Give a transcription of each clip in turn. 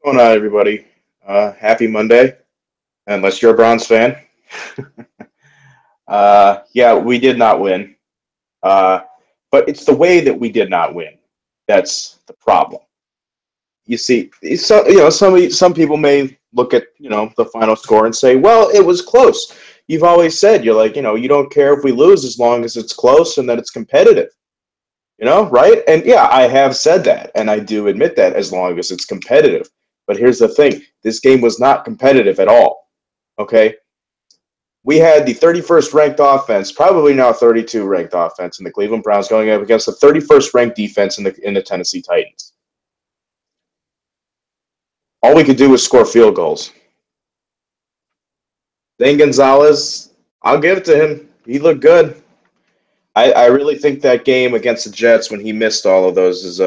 Going on, everybody? Happy Monday, unless you're a Browns fan. Yeah, we did not win, uh, but it's the way that we did not win that's the problem. You see, some people may look at the final score and say, "Well, it was close." You've always said you're like, you don't care if we lose as long as it's close and that it's competitive. Right? And yeah, I have said that, and I do admit that as long as it's competitive. But here's the thing: this game was not competitive at all. Okay, we had the 31st ranked offense, probably now 32 ranked offense in the Cleveland Browns going up against the 31st ranked defense in the Tennessee Titans. All we could do was score field goals. Zane Gonzalez, I'll give it to him. He looked good. I really think that game against the Jets when he missed all of those is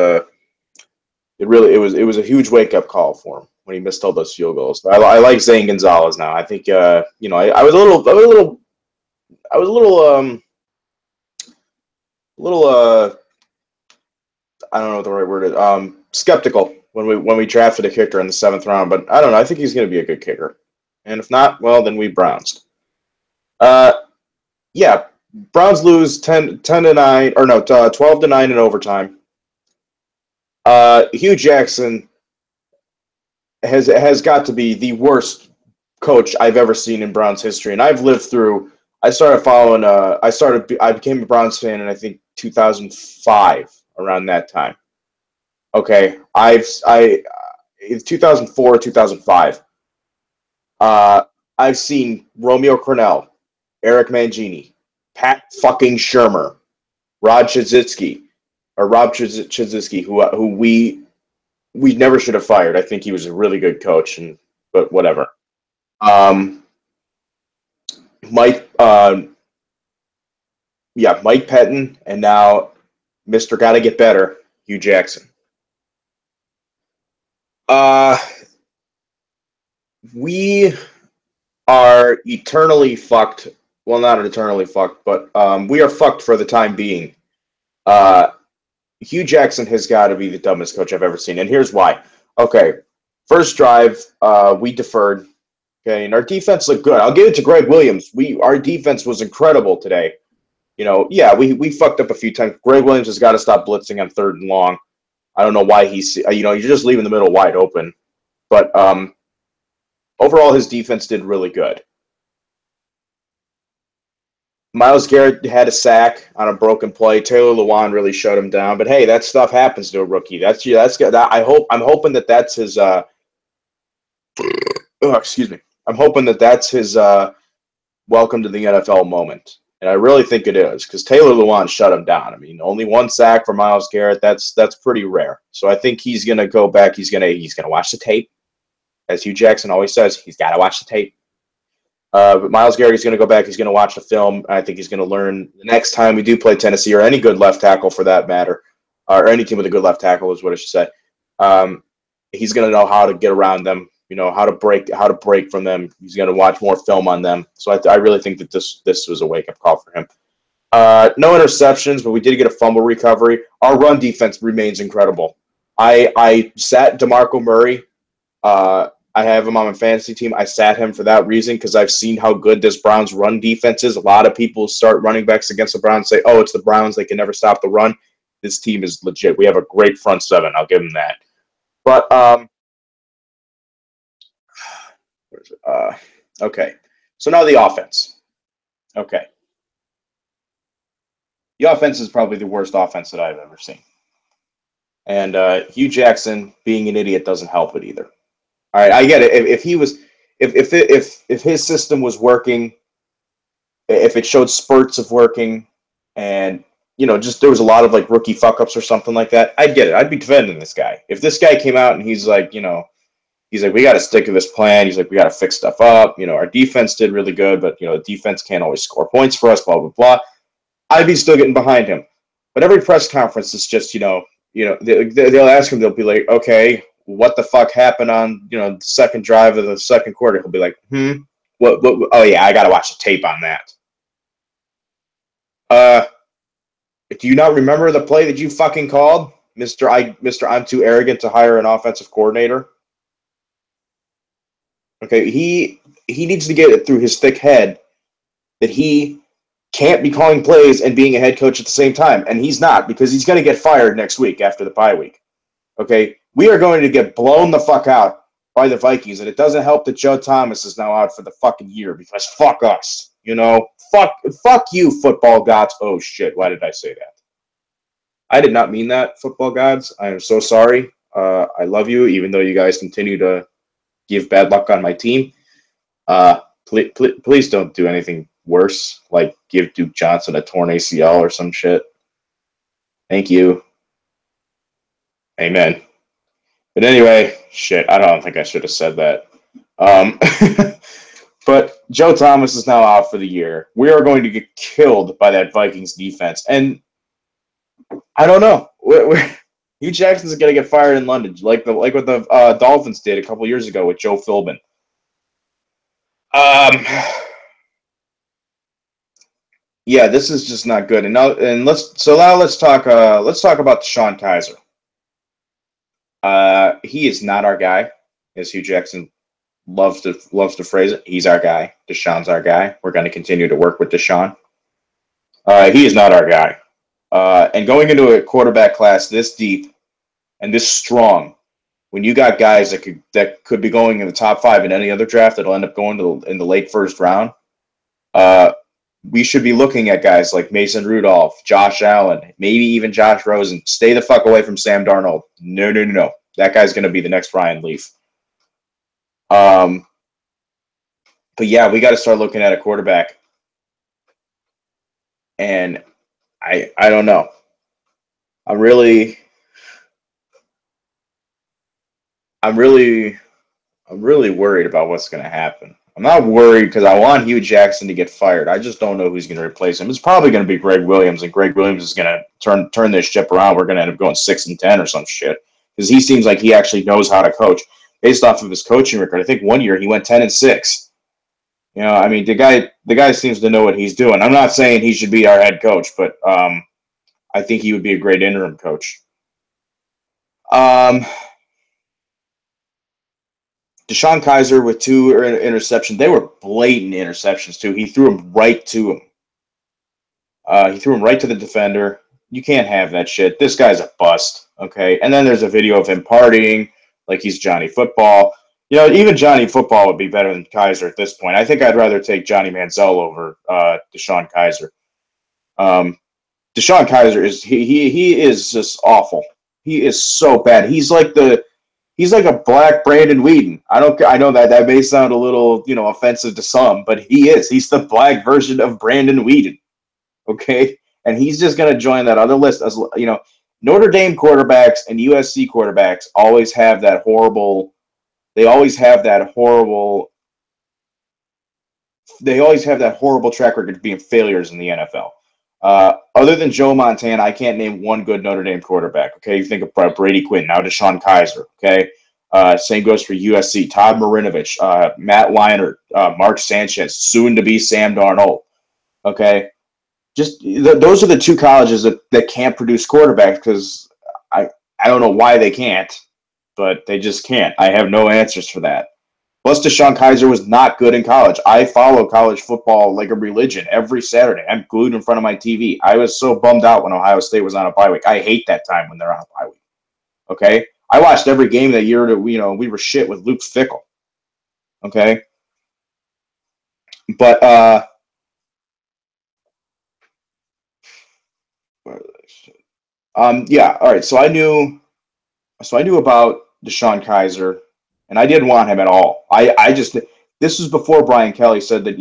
it was a huge wake up call for him when he missed all those field goals. I like Zane Gonzalez now. I think I was a little I don't know what the right word is. Skeptical when we drafted a kicker in the seventh round, but I don't know. I think he's going to be a good kicker, and if not, well, then we Browns. Uh, yeah, Browns lose 10-9 or no 12-9 in overtime. Hugh Jackson has got to be the worst coach I've ever seen in Browns history, and I've lived through. I started following. I became a Browns fan in I think 2005 around that time. Okay, it's 2004, 2005. Uh, I've seen Romeo Crennel, Eric Mangini, Pat fucking Shermer, Rob Chizitsky, who we never should have fired. I think he was a really good coach, but whatever. Um, Mike, yeah, Mike Pettin, and now Mister Got to Get Better, Hugh Jackson. Uh, we are eternally fucked. Well, not eternally fucked, but we are fucked for the time being. Uh, Hugh Jackson has got to be the dumbest coach I've ever seen, and here's why. Okay, first drive, we deferred. Okay, and our defense looked good. I'll give it to Greg Williams. Our defense was incredible today. Yeah, we fucked up a few times. Greg Williams has got to stop blitzing on third and long. I don't know why you're just leaving the middle wide open. But overall, his defense did really good. Myles Garrett had a sack on a broken play. Taylor Lewan really shut him down. But hey, that stuff happens to a rookie. That's good. I'm hoping that that's his. Excuse me. I'm hoping that that's his welcome to the NFL moment. And I really think it is because Taylor Lewan shut him down. I mean, only one sack for Myles Garrett. That's pretty rare. So I think he's gonna go back. He's gonna watch the tape, as Hugh Jackson always says. He's got to watch the tape. But Myles Garrett is going to go back. He's going to watch the film. I think he's going to learn the next time we do play Tennessee or any good left tackle for that matter, or any team with a good left tackle is what I should say. He's going to know how to get around them. How to break from them. He's going to watch more film on them. So I really think that this was a wake up call for him. No interceptions, but we did get a fumble recovery. Our run defense remains incredible. I sat DeMarco Murray. I have him on my fantasy team. I sat him for that reason because I've seen how good this Browns run defense is. A lot of people start running backs against the Browns and say, "Oh, it's the Browns. They can never stop the run." This team is legit. We have a great front seven. I'll give them that. But where is it? Okay. So now the offense. Okay, the offense is probably the worst offense that I've ever seen, and Hugh Jackson being an idiot doesn't help it either. All right, I get it. If he was, if his system was working, if it showed spurts of working, and just there was a lot of like rookie fuck ups or something like that, I'd get it. I'd be defending this guy. If this guy came out and he's like, we got to stick to this plan. He's like, we got to fix stuff up. Our defense did really good, but the defense can't always score points for us. Blah blah blah. I'd be still getting behind him. But every press conference is just they'll ask him. They'll be like, okay, what the fuck happened on the second drive of the second quarter? He'll be like, what? Oh yeah, I gotta watch the tape on that. Uh, do you not remember the play that you fucking called, Mister? I'm too arrogant to hire an offensive coordinator. Okay, he needs to get it through his thick head that he can't be calling plays and being a head coach at the same time, and he's not because he's going to get fired next week after the bye week. Okay, we are going to get blown the fuck out by the Vikings, and it doesn't help that Joe Thomas is now out for the fucking year because fuck us, you know, fuck you, football gods. Oh shit, why did I say that? I did not mean that, football gods. I am so sorry. I love you, even though you guys continue to give bad luck on my team. Please don't do anything worse, like give Duke Johnson a torn ACL or some shit. Thank you. Amen. But anyway, shit, I don't think I should have said that. Um, but Joe Thomas is now out for the year. We are going to get killed by that Vikings defense. And I don't know. Hugh Jackson's going to get fired in London, like what the Dolphins did a couple years ago with Joe Philbin. Yeah, this is just not good. And let's talk about DeShone Kizer. He is not our guy, as Hugh Jackson loves to phrase it. He's our guy. Deshaun's our guy. We're going to continue to work with Deshaun. He is not our guy. And going into a quarterback class this deep and this strong, when you got guys that could be going in the top 5 in any other draft that'll end up going in the late first round, we should be looking at guys like Mason Rudolph, Josh Allen, maybe even Josh Rosen. Stay the fuck away from Sam Darnold. No. That guy's going to be the next Ryan Leaf. But yeah, we got to start looking at a quarterback. And I don't know. I'm really worried about what's going to happen. I'm not worried because I want Hugh Jackson to get fired. I just don't know who's going to replace him. It's probably going to be Greg Williams, and Greg Williams is going to turn this ship around. We're going to end up going 6-10 or some shit because he seems like he actually knows how to coach based off of his coaching record. I think one year he went 10-6. You know, I mean, the guy seems to know what he's doing. I'm not saying he should be our head coach, but I think he would be a great interim coach. DeShone Kizer with 2 interceptions. They were blatant interceptions, too. He threw them right to him. He threw him right to the defender. You can't have that shit. This guy's a bust, okay? And then there's a video of him partying like he's Johnny Football. You know, even Johnny Football would be better than Kizer at this point. I think I'd rather take Johnny Manziel over DeShone Kizer. DeShone Kizer he is just awful. He is so bad. He's like a black Brandon Weeden. I know that may sound a little, offensive to some, but he is. He's the black version of Brandon Weeden. Okay? And he's just going to join that other list as, Notre Dame quarterbacks and USC quarterbacks always have that horrible track record of being failures in the NFL. Other than Joe Montana, I can't name one good Notre Dame quarterback. Okay, you think of Brady Quinn, now DeShone Kizer. Okay, same goes for USC. Todd Marinovich, Matt Leinart, Mark Sanchez, soon to be Sam Darnold. Okay, just those are the 2 colleges that can't produce quarterbacks because I don't know why they can't, but they just can't. I have no answers for that. Plus, DeShone Kizer was not good in college. I follow college football like a religion every Saturday. I'm glued in front of my TV. I was so bummed out when Ohio State was on a bye week. I hate that time when they're on a bye week. Okay? I watched every game that year that we were shit with Luke Fickell. Okay? But yeah, all right. So I knew about DeShone Kizer, and I didn't want him at all. This was before Brian Kelly said that,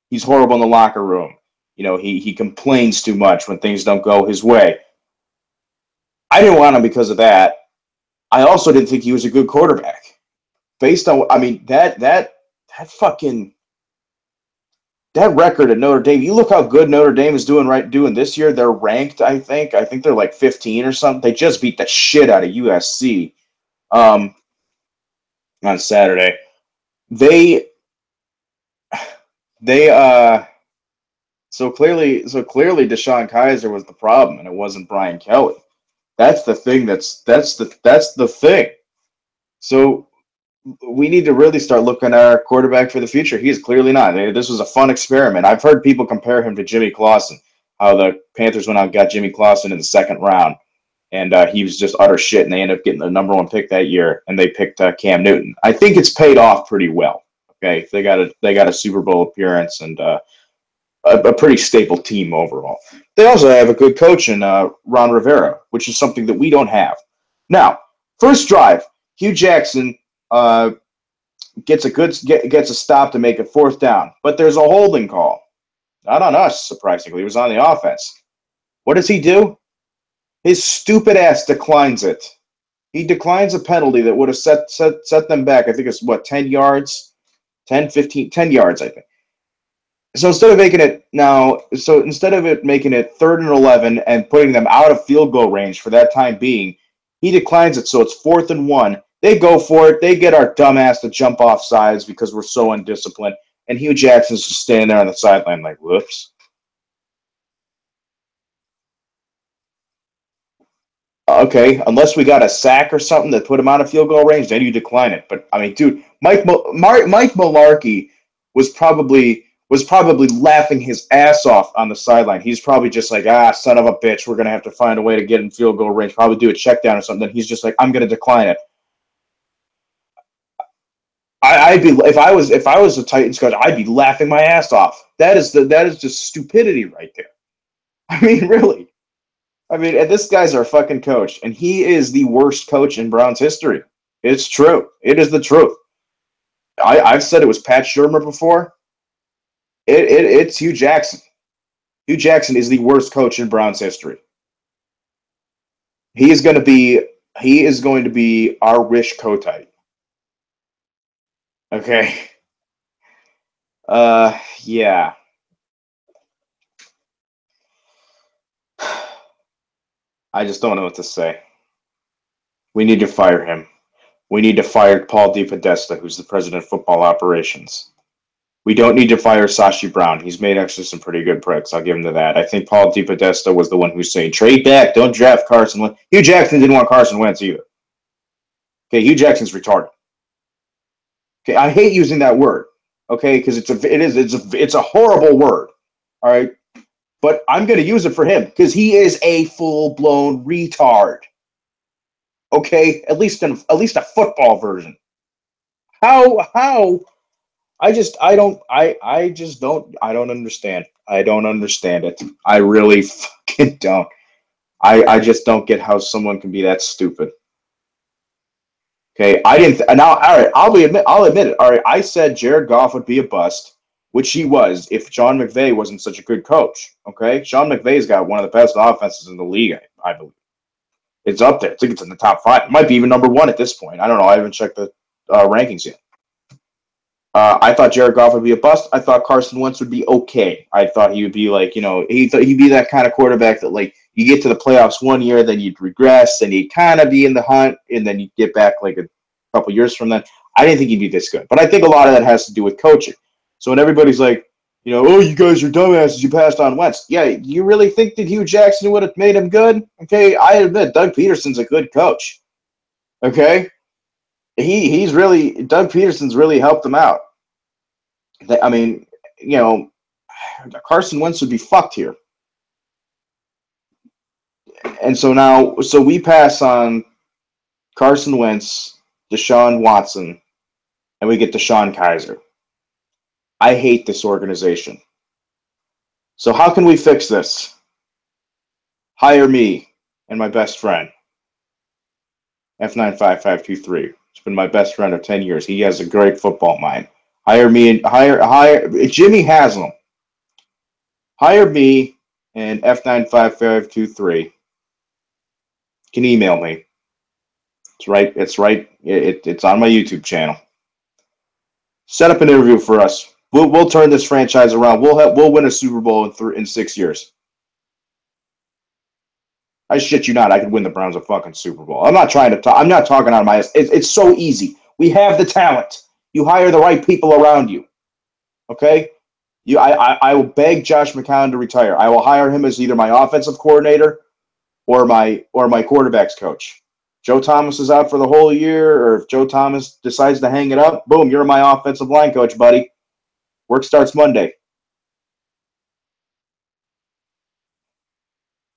he's horrible in the locker room. He complains too much when things don't go his way. I didn't want him because of that. I also didn't think he was a good quarterback. Based on, that record at Notre Dame, you look how good Notre Dame is doing this year. They're ranked, I think. I think they're like 15 or something. They just beat the shit out of USC on Saturday. So clearly DeShone Kizer was the problem, and it wasn't Brian Kelly. That's the thing. That's the thing. So we need to really start looking at our quarterback for the future. He is clearly not. This was a fun experiment. I've heard people compare him to Jimmy Clausen, how the Panthers went out and got Jimmy Clausen in the second round, and he was just utter shit, and they ended up getting the number one pick that year, and they picked Cam Newton. I think it's paid off pretty well. Okay, they got a Super Bowl appearance and a pretty stable team overall. They also have a good coach in Ron Rivera, which is something that we don't have. Now, first drive, Hugh Jackson gets a stop to make it fourth down, but there's a holding call. Not on us, surprisingly. It was on the offense. What does he do? His stupid ass declines it. He declines a penalty that would have set them back. I think it's, 10 yards? 10, 15, 10 yards, I think. So instead of making it making it 3rd and 11 and putting them out of field goal range for that time being, he declines it, so it's 4th and 1. They go for it. They get our dumbass to jump off sides because we're so undisciplined. And Hugh Jackson's just standing there on the sideline like, whoops. Okay, unless we got a sack or something that put him out of field goal range, then you decline it. But, I mean, dude, Mike Mularkey was probably laughing his ass off on the sideline. He's probably just like, son of a bitch, we're going to have to find a way to get in field goal range, probably do a check down or something. He's just like, I'm going to decline it. I'd be if I was a Titans coach, I'd be laughing my ass off. That is just stupidity right there. I mean, really. I mean, and this guy's our fucking coach, and he is the worst coach in Browns history. It's true. It is the truth. I've said it was Pat Shurmur before. It's Hugh Jackson. Hugh Jackson is the worst coach in Browns history. He is going to be our Rish Kotite. Okay. Yeah. I just don't know what to say. We need to fire him. We need to fire Paul DePodesta, who's the president of football operations. We don't need to fire Sashi Brown. He's made actually some pretty good picks. I'll give him to that. I think Paul DePodesta was the one who's saying, trade back, don't draft Carson Wentz. Hugh Jackson didn't want Carson Wentz either. Okay, Hugh Jackson's retarded. Okay, I hate using that word. Okay, because it's a horrible word. All right, but I'm going to use it for him because he is a full-blown retard. Okay, at least a football version. How? I don't understand. I don't understand it. I really fucking don't. I just don't get how someone can be that stupid. Okay, I didn't. Now, all right, I'll admit it. All right, I said Jared Goff would be a bust, which he was if Sean McVay wasn't such a good coach. Okay, Sean McVay's got one of the best offenses in the league, I believe. It's up there. I think it's in the top 5. It might be even number 1 at this point. I don't know. I haven't checked the rankings yet. I thought Jared Goff would be a bust. I thought Carson Wentz would be okay. I thought he would be like, he thought he'd be that kind of quarterback that, like, you get to the playoffs one year, then you'd regress, and he'd kind of be in the hunt, and then you'd get back like a couple years from then. I didn't think he'd be this good. But I think a lot of that has to do with coaching. So when everybody's like, oh, you guys are dumbasses, you passed on Wentz. Yeah, you really think that Hugh Jackson would have made him good? Okay, I admit, Doug Peterson's a good coach. Okay? Doug Peterson's really helped him out. I mean, Carson Wentz would be fucked here. And so we pass on Carson Wentz, Deshaun Watson, and we get DeShone Kizer. I hate this organization. So how can we fix this? Hire me and my best friend, F95523. It's been my best friend of 10 years. He has a great football mind. Hire me and hire Jimmy Haslam. Hire me and F95523. Can email me. It's right. It's on my YouTube channel. Set up an interview for us. We'll turn this franchise around. We'll win a Super Bowl in 6 years. I shit you not. I could win the Browns a fucking Super Bowl. I'm not trying to talk. I'm not talking out of my ass. It's so easy. We have the talent. You hire the right people around you. Okay? I will beg Josh McCown to retire. I will hire him as either my offensive coordinator or my quarterback's coach. Joe Thomas is out for the whole year, or if Joe Thomas decides to hang it up, boom, you're my offensive line coach, buddy. Work starts Monday.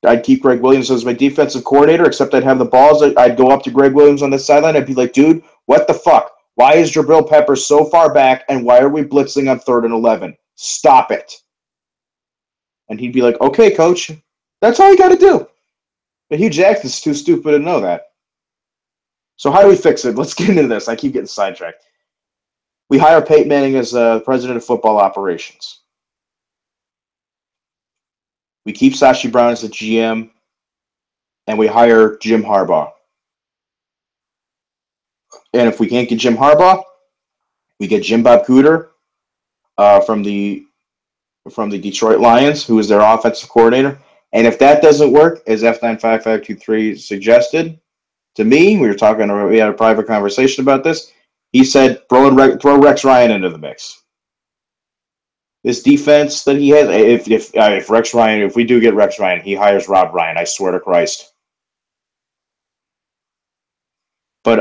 I'd keep Greg Williams as my defensive coordinator, except I'd have the balls. I'd go up to Greg Williams on the sideline. I'd be like, dude, what the fuck? Why is Jabril Peppers so far back, and why are we blitzing on 3rd and 11? Stop it. And he'd be like, okay, coach. That's all you got to do. But Hugh Jackson's too stupid to know that. So how do we fix it? Let's get into this. I keep getting sidetracked. We hire Peyton Manning as president of football operations. We keep Sashi Brown as the GM, and we hire Jim Harbaugh. And if we can't get Jim Harbaugh, we get Jim Bob Cooter from the Detroit Lions, who is their offensive coordinator. And if that doesn't work, as F95523 suggested to me, we had a private conversation about this. He said, throw Rex Ryan into the mix. This defense that he has, if we do get Rex Ryan, he hires Rob Ryan. I swear to Christ. But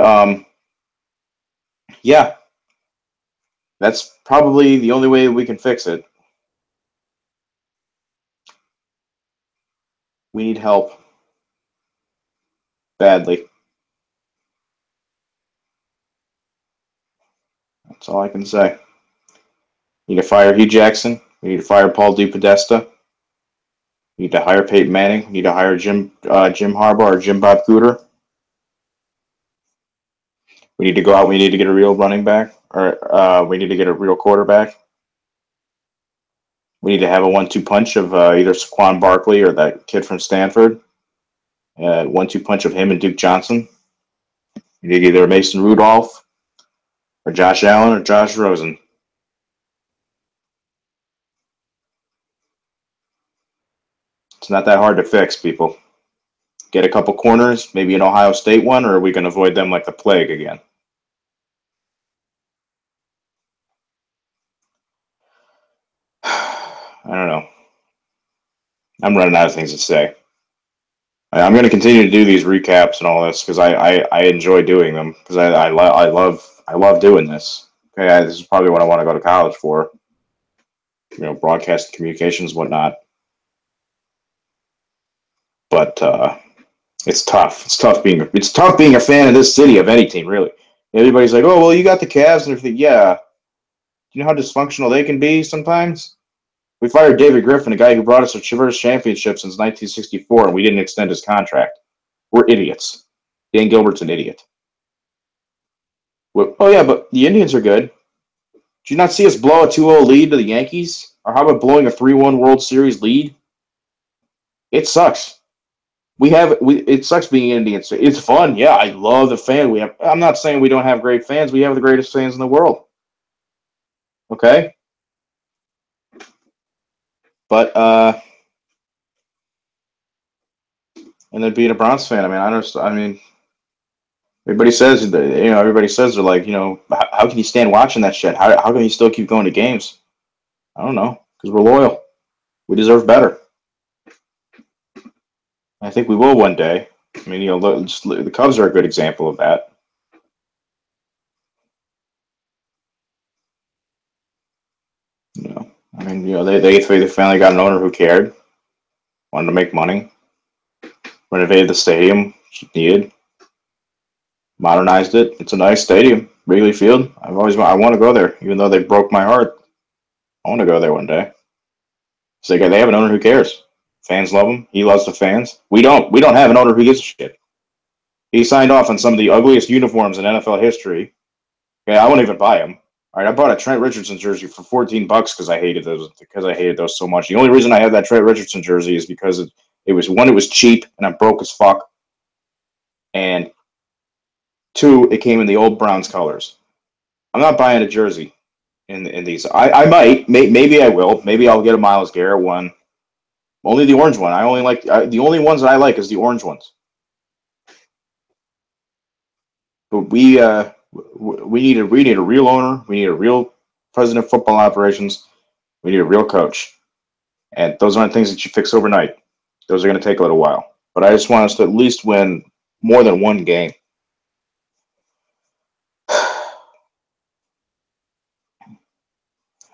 yeah, that's probably the only way we can fix it. We need help badly. That's all I can say. We need to fire Hugh Jackson. We need to fire Paul DePodesta. We need to hire Peyton Manning. We need to hire Jim Harbaugh or Jim Bob Cooter. We need to go out. We need to get a real running back, or we need to get a real quarterback. We need to have a 1-2 punch of either Saquon Barkley or that kid from Stanford. 1-2 punch of him and Duke Johnson. We need either Mason Rudolph or Josh Allen or Josh Rosen. It's not that hard to fix, people. Get a couple corners, maybe an Ohio State one, or are we going to avoid them like the plague again? I don't know. I'm running out of things to say. I'm going to continue to do these recaps and all this because I enjoy doing them because I love doing this. Okay, this is probably what I want to go to college for. Broadcast communications, whatnot. But it's tough. It's tough being a fan of this city, of any team, really. Everybody's like, oh well, you got the Cavs and everything. Yeah. Do you know how dysfunctional they can be sometimes? We fired David Griffin, a guy who brought us a first championship since 1964, and we didn't extend his contract. We're idiots. Dan Gilbert's an idiot. Oh, yeah, but the Indians are good. Did you not see us blow a 2-0 lead to the Yankees? Or how about blowing a 3-1 World Series lead? It sucks. It sucks being Indians. It's fun. Yeah, I love the fan. I'm not saying we don't have great fans. We have the greatest fans in the world. Okay? But and then being a Browns fan, everybody says they're like, how can you stand watching that shit? How can you still keep going to games? I don't know, because we're loyal. We deserve better. I think we will one day. The Cubs are a good example of that. They finally got an owner who cared, wanted to make money, renovated the stadium, needed, modernized it. It's a nice stadium, Wrigley Field. I want to go there, even though they broke my heart. I want to go there one day. So they have an owner who cares. Fans love him. He loves the fans. We don't have an owner who gives a shit. He signed off on some of the ugliest uniforms in NFL history. Okay, I won't even buy them. All right, I bought a Trent Richardson jersey for $14 because I hated those so much. The only reason I have that Trent Richardson jersey is because it was cheap and I'm broke as fuck, and two, it came in the old Browns colors. I'm not buying a jersey in these. I might, maybe I will. Maybe I'll get a Myles Garrett one. Only the orange one. The only ones that I like is the orange ones. But we need a real owner. We need a real president of football operations. We need a real coach. And those aren't things that you fix overnight. Those are going to take a little while. But I just want us to at least win more than one game.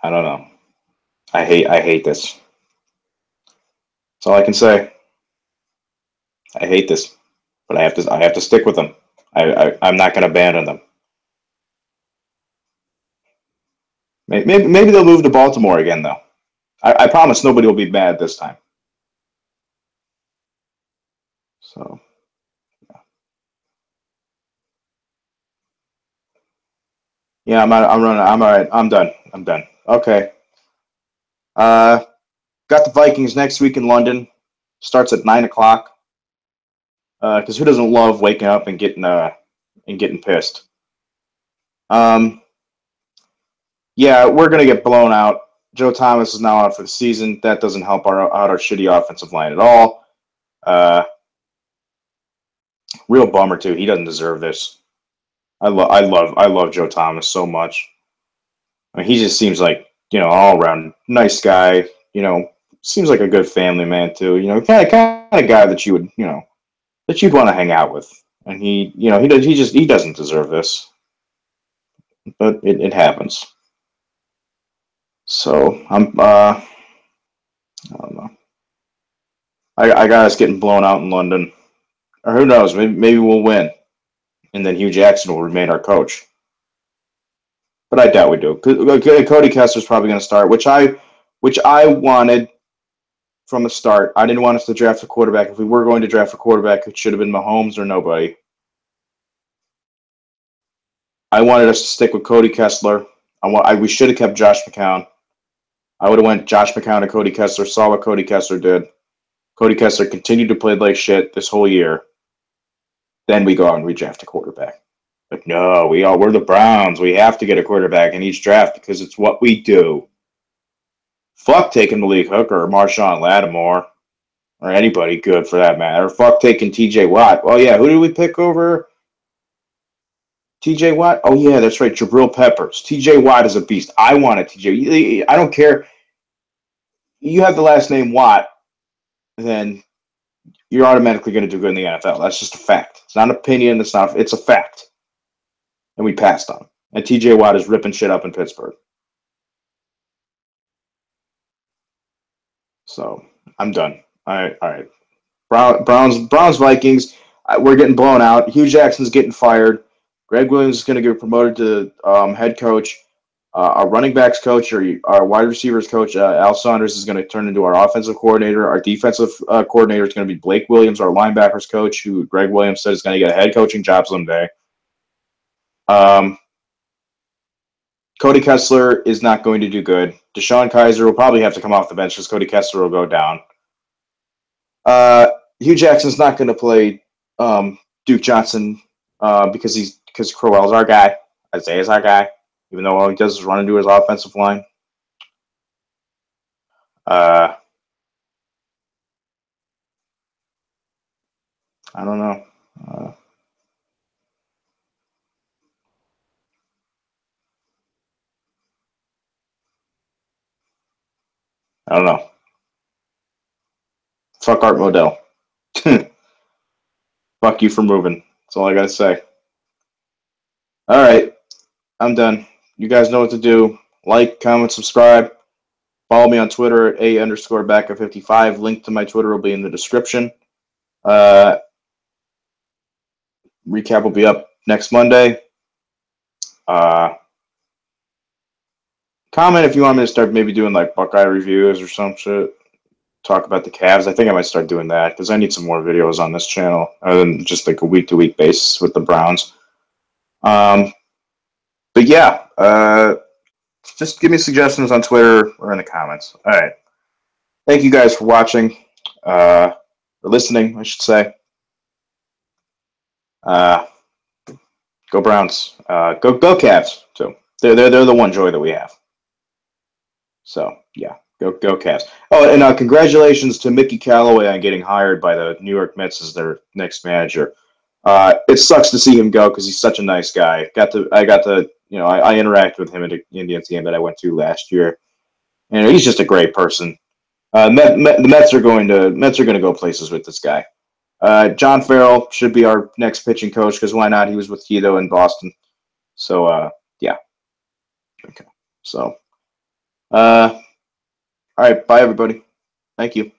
I don't know. I hate this. That's all I can say. I hate this, but I have to stick with them. I'm not going to abandon them. Maybe they'll move to Baltimore again, though. I promise nobody will be mad this time. So, yeah, I'm running. I'm all right. I'm done. I'm done. Okay. Got the Vikings next week in London. Starts at 9 o'clock. Because who doesn't love waking up and getting pissed? Yeah, we're gonna get blown out. Joe Thomas is now out for the season. That doesn't help our shitty offensive line at all. Real bummer too. He doesn't deserve this. I love Joe Thomas so much. I mean, he just seems like all around nice guy. Seems like a good family man too. Kind of guy that you would that you'd want to hang out with. And he doesn't deserve this, but it happens. So I don't know. I got us getting blown out in London, or who knows? Maybe we'll win, and then Hugh Jackson will remain our coach. But I doubt we do. Cody Kessler's probably going to start, which I wanted from the start. I didn't want us to draft a quarterback. If we were going to draft a quarterback, it should have been Mahomes or nobody. I wanted us to stick with Cody Kessler. We should have kept Josh McCown. I would have went Josh McCown to Cody Kessler, saw what Cody Kessler did. Cody Kessler continued to play like shit this whole year. Then we go out and we draft a quarterback. But no, we're the Browns. We have to get a quarterback in each draft because it's what we do. Fuck taking Malik Hooker or Marshawn Lattimore or anybody good for that matter. Fuck taking TJ Watt. Oh yeah, who did we pick over TJ Watt? Oh yeah, that's right, Jabril Peppers. TJ Watt is a beast. I wanted TJ. I don't care. You have the last name Watt, then you're automatically going to do good in the NFL. That's just a fact. It's not an opinion. It's a fact. And we passed on him. And TJ Watt is ripping shit up in Pittsburgh. So I'm done. All right. Browns, Vikings. We're getting blown out. Hugh Jackson's getting fired. Greg Williams is going to get promoted to head coach. Our running backs coach or our wide receivers coach, Al Saunders, is going to turn into our offensive coordinator. Our defensive coordinator is going to be Blake Williams, our linebackers coach, who Greg Williams said is going to get a head coaching job someday. Cody Kessler is not going to do good. DeShone Kizer will probably have to come off the bench because Cody Kessler will go down. Hugh Jackson's not going to play Duke Johnson because Crowell's our guy. Isaiah's our guy. Even though all he does is run into his offensive line. I don't know. I don't know. Fuck Art Modell. Fuck you for moving. That's all I gotta say. All right. I'm done. You guys know what to do. Like, comment, subscribe. Follow me on Twitter at @A_Backup55. Link to my Twitter will be in the description. Recap will be up next Monday. Comment if you want me to start maybe doing like Buckeye reviews or some shit. Talk about the Cavs. I think I might start doing that because I need some more videos on this channel other than just like a week-to-week basis with the Browns. But yeah, just give me suggestions on Twitter or in the comments. All right. Thank you guys for watching, or listening, I should say. Go Browns. Go Cavs too. They're the one joy that we have. So yeah, go Cavs. Oh, and congratulations to Mickey Callaway on getting hired by the New York Mets as their next manager. It sucks to see him go because he's such a nice guy. I interacted with him at the Indians game that I went to last year, and he's just a great person. The Mets are going to go places with this guy. John Farrell should be our next pitching coach because why not? He was with Keto in Boston. So, yeah. Okay. So, all right. Bye, everybody. Thank you.